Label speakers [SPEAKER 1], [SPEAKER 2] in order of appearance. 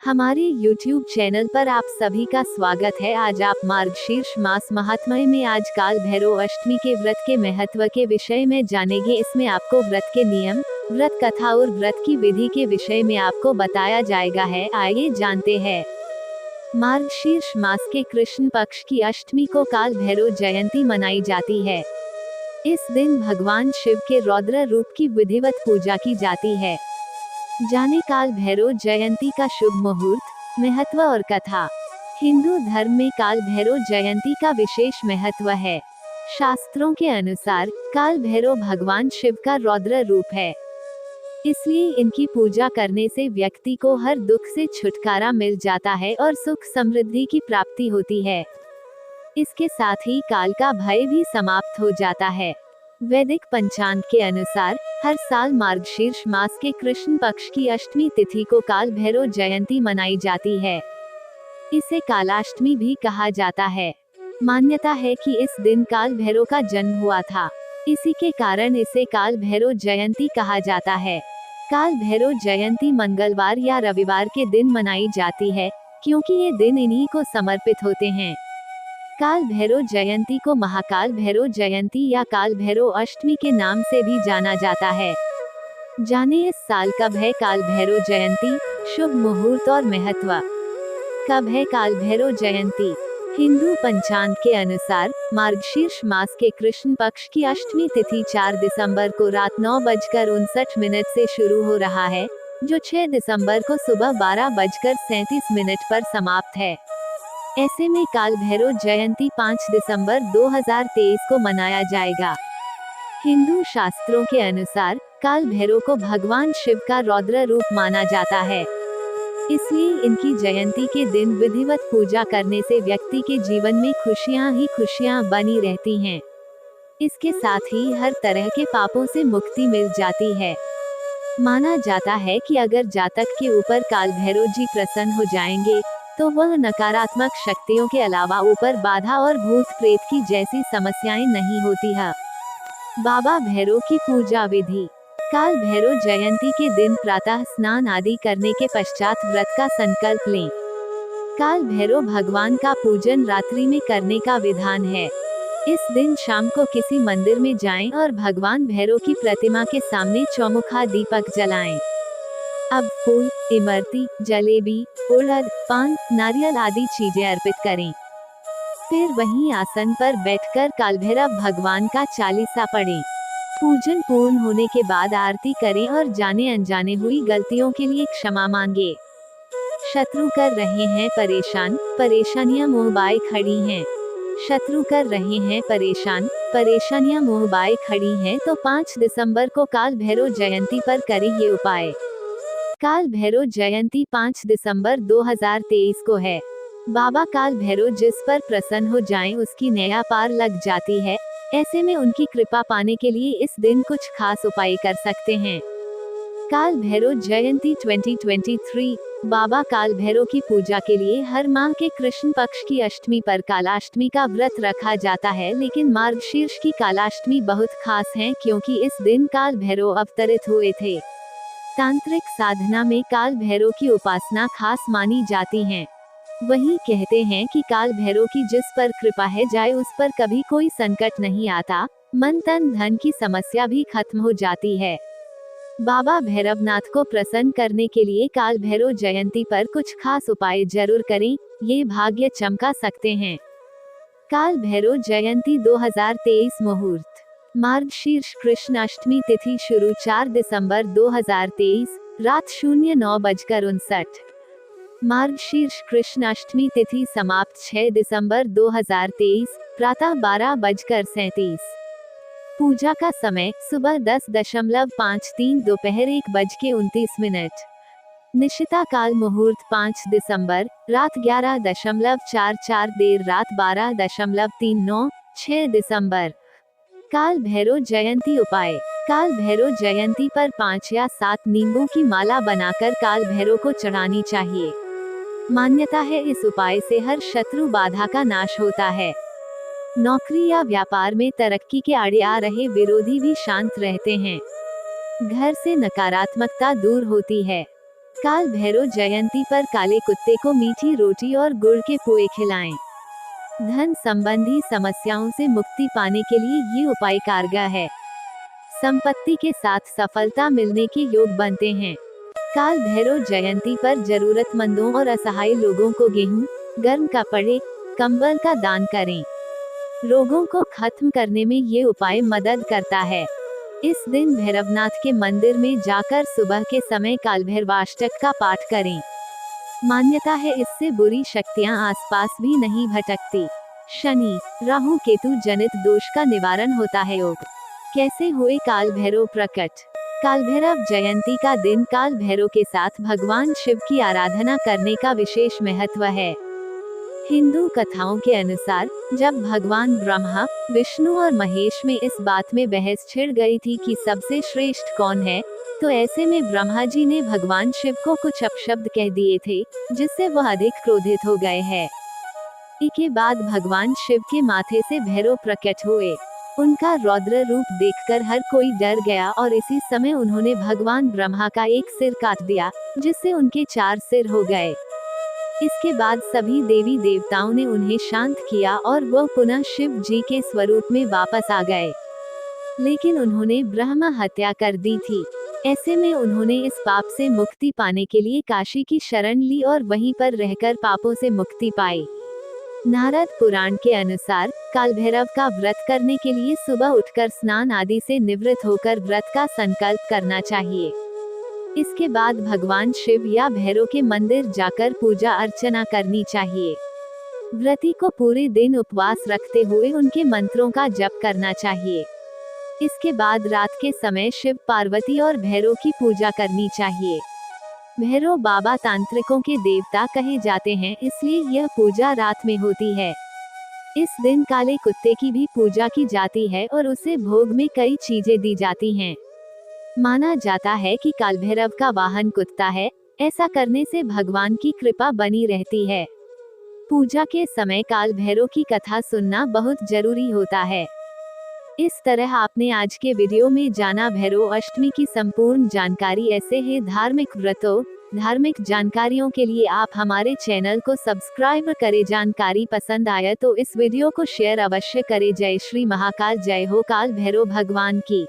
[SPEAKER 1] हमारे YouTube channel पर आप सभी का स्वागत है। आज आप मार्गशीर्ष मास महात्म्य में आज काल भैरव अष्टमी के व्रत के महत्व के विषय में जानेंगे। इसमें आपको व्रत के नियम, व्रत कथा और व्रत की विधि के विषय में आपको बताया जाएगा है। आइए जानते हैं। मार्गशीर्ष मास के कृष्ण पक्ष की अष्टमी को काल भैरव जयंती मनाई जाती है। इस दिन भगवान शिव के रौद्र रूप की विधिवत पूजा की जाती है। जाने काल भैरव जयंती का शुभ मुहूर्त, महत्व और कथा। हिंदू धर्म में काल भैरव जयंती का विशेष महत्व है। शास्त्रों के अनुसार काल भैरव भगवान शिव का रौद्र रूप है, इसलिए इनकी पूजा करने से व्यक्ति को हर दुख से छुटकारा मिल जाता है और सुख समृद्धि की प्राप्ति होती है। इसके साथ ही काल का भय भी समाप्त हो जाता है। वैदिक पंचांग के अनुसार हर साल मार्गशीर्ष मास के कृष्ण पक्ष की अष्टमी तिथि को काल भैरव जयंती मनाई जाती है। इसे कालाष्टमी भी कहा जाता है। मान्यता है कि इस दिन काल भैरव का जन्म हुआ था, इसी के कारण इसे काल भैरव जयंती कहा जाता है। काल भैरव जयंती मंगलवार या रविवार के दिन मनाई जाती है, क्योंकि ये दिन इन्हीं को समर्पित होते हैं। काल भैरव जयंती को महाकाल भैरव जयंती या काल भैरव अष्टमी के नाम से भी जाना जाता है। जाने इस साल कब है काल भैरव जयंती, शुभ मुहूर्त और महत्व। कब है काल भैरव जयंती? हिंदू पंचांग के अनुसार मार्गशीर्ष मास के कृष्ण पक्ष की अष्टमी तिथि 4 दिसंबर को रात 9:59 से शुरू हो रहा है, जो 6 दिसंबर को सुबह 12:37 पर समाप्त है। ऐसे में काल भैरव जयंती 5 दिसंबर 2023 को मनाया जाएगा। हिंदू शास्त्रों के अनुसार काल भैरव को भगवान शिव का रौद्र रूप माना जाता है, इसलिए इनकी जयंती के दिन विधिवत पूजा करने से व्यक्ति के जीवन में खुशियां ही खुशियां बनी रहती हैं। इसके साथ ही हर तरह के पापों से मुक्ति मिल जाती है। माना जाता है कि अगर जातक के ऊपर काल भैरव जी प्रसन्न हो जाएंगे, तो वह नकारात्मक शक्तियों के अलावा ऊपर बाधा और भूत प्रेत की जैसी समस्याएं नहीं होती है। बाबा भैरव की पूजा विधि। काल भैरव जयंती के दिन प्रातः स्नान आदि करने के पश्चात व्रत का संकल्प लें। काल भैरव भगवान का पूजन रात्रि में करने का विधान है। इस दिन शाम को किसी मंदिर में जाएं और भगवान भैरव की प्रतिमा के सामने चौमुखा दीपक जलाएं। अब फूल, इमरती, जलेबी, उड़द, पान, नारियल आदि चीजें अर्पित करें। फिर वहीं आसन पर बैठकर कालभैरव भगवान का चालीसा पढ़ें। पूजन पूर्ण होने के बाद आरती करें और जाने अनजाने हुई गलतियों के लिए क्षमा मांगे। शत्रु कर रहे हैं परेशान, परेशानियां मुंह बाए खड़ी हैं। शत्रु कर रहे हैं परेशान, परेशानियां मुंह बाए खड़ी हैं, तो 5 दिसंबर को काल भैरव जयंती पर करें ये उपाय। काल भैरव जयंती 5 दिसंबर 2023 को है। बाबा काल भैरव जिस पर प्रसन्न हो जाएं उसकी नया पार लग जाती है। ऐसे में उनकी कृपा पाने के लिए इस दिन कुछ खास उपाय कर सकते हैं। काल भैरव जयंती 2023। बाबा काल भैरव की पूजा के लिए हर माह के कृष्ण पक्ष की अष्टमी पर कालाष्टमी का व्रत रखा जाता है, लेकिन मार्गशीर्ष की कालाष्टमी बहुत खास है, क्योंकि इस दिन काल भैरव अवतरित हुए थे। तांत्रिक साधना में काल भैरव की उपासना खास मानी जाती है। वही कहते हैं कि काल भैरव की जिस पर कृपा है जाए उस पर कभी कोई संकट नहीं आता, मन तन धन की समस्या भी खत्म हो जाती है। बाबा भैरवनाथ को प्रसन्न करने के लिए काल भैरव जयंती पर कुछ खास उपाय जरूर करें, ये भाग्य चमका सकते हैं। काल भैरव जयंती 2023 मुहूर्त। मार्गशीर्ष कृष्ण अष्टमी तिथि शुरू 4 दिसंबर 2023, रात 09:59। मार्गशीर्ष कृष्ण अष्टमी तिथि समाप्त 6 दिसंबर 2023, प्रातः 12:37। पूजा का समय सुबह 10:53, दोपहर 1:29। निशिता काल मुहूर्त 5 दिसंबर, रात 11:44, देर रात 12:39, 6 दिसंबर। काल भैरव जयंती उपाय। काल भैरव जयंती पर 5 या 7 नींबू की माला बनाकर काल भैरव को चढ़ानी चाहिए। मान्यता है इस उपाय से हर शत्रु बाधा का नाश होता है। नौकरी या व्यापार में तरक्की के आड़े आ रहे विरोधी भी शांत रहते हैं। घर से नकारात्मकता दूर होती है। काल भैरव जयंती पर काले कुत्ते को मीठी रोटी और गुड़ के पोए खिलाएं। धन संबंधी समस्याओं से मुक्ति पाने के लिए ये उपाय कारगर है। संपत्ति के साथ सफलता मिलने के योग बनते हैं। काल भैरव जयंती पर जरूरतमंदों और असहाय लोगों को गेहूं, गर्म कपड़े, कंबल का दान करें। रोगों को खत्म करने में ये उपाय मदद करता है। इस दिन भैरवनाथ के मंदिर में जाकर सुबह के समय काल भैरवाष्टक का पाठ करें। मान्यता है इससे बुरी शक्तियां आसपास भी नहीं भटकती। शनि, राहु केतु जनित दोष का निवारण होता है। योग कैसे हुए काल भैरव प्रकट? काल भैरव जयंती का दिन काल भैरव के साथ भगवान शिव की आराधना करने का विशेष महत्व है। हिंदू कथाओं के अनुसार जब भगवान ब्रह्मा, विष्णु और महेश में इस बात में बहस छिड़ गई थी कि सबसे श्रेष्ठ कौन है, तो ऐसे में ब्रह्मा जी ने भगवान शिव को कुछ अपशब्द कह दिए थे, जिससे वह अधिक क्रोधित हो गए हैं। इसके बाद भगवान शिव के माथे से भैरव प्रकट हुए। उनका रौद्र रूप देखकर हर कोई डर गया और इसी समय उन्होंने भगवान ब्रह्मा का एक सिर काट दिया, जिससे उनके 4 सिर हो गए। इसके बाद सभी देवी देवताओं ने उन्हें शांत किया और वह पुनः शिव जी के स्वरूप में वापस आ गए। लेकिन उन्होंने ब्रह्म हत्या कर दी थी। ऐसे में उन्होंने इस पाप से मुक्ति पाने के लिए काशी की शरण ली और वहीं पर रहकर पापों से मुक्ति पाई। नारद पुराण के अनुसार काल भैरव का व्रत करने के लिए सुबह उठकर स्नान आदि से निवृत्त होकर व्रत का संकल्प करना चाहिए। इसके बाद भगवान शिव या भैरव के मंदिर जाकर पूजा अर्चना करनी चाहिए। व्रती को पूरे दिन उपवास रखते हुए उनके मंत्रों का जप करना चाहिए। इसके बाद रात के समय शिव पार्वती और भैरव की पूजा करनी चाहिए। भैरव बाबा तांत्रिकों के देवता कहे जाते हैं, इसलिए यह पूजा रात में होती है। इस दिन काले कुत्ते की भी पूजा की जाती है और उसे भोग में कई चीजें दी जाती हैं। माना जाता है कि काल भैरव का वाहन कुत्ता है। ऐसा करने से भगवान की कृपा बनी रहती है। पूजा के समय काल भैरव की कथा सुनना बहुत जरूरी होता है। इस तरह आपने आज के वीडियो में जाना भैरव अष्टमी की संपूर्ण जानकारी। ऐसे ही धार्मिक व्रतों, धार्मिक जानकारियों के लिए आप हमारे चैनल को सब्सक्राइब करें। जानकारी पसंद आया तो इस वीडियो को शेयर अवश्य करें। जय श्री महाकाल, जय हो काल भैरव भगवान की।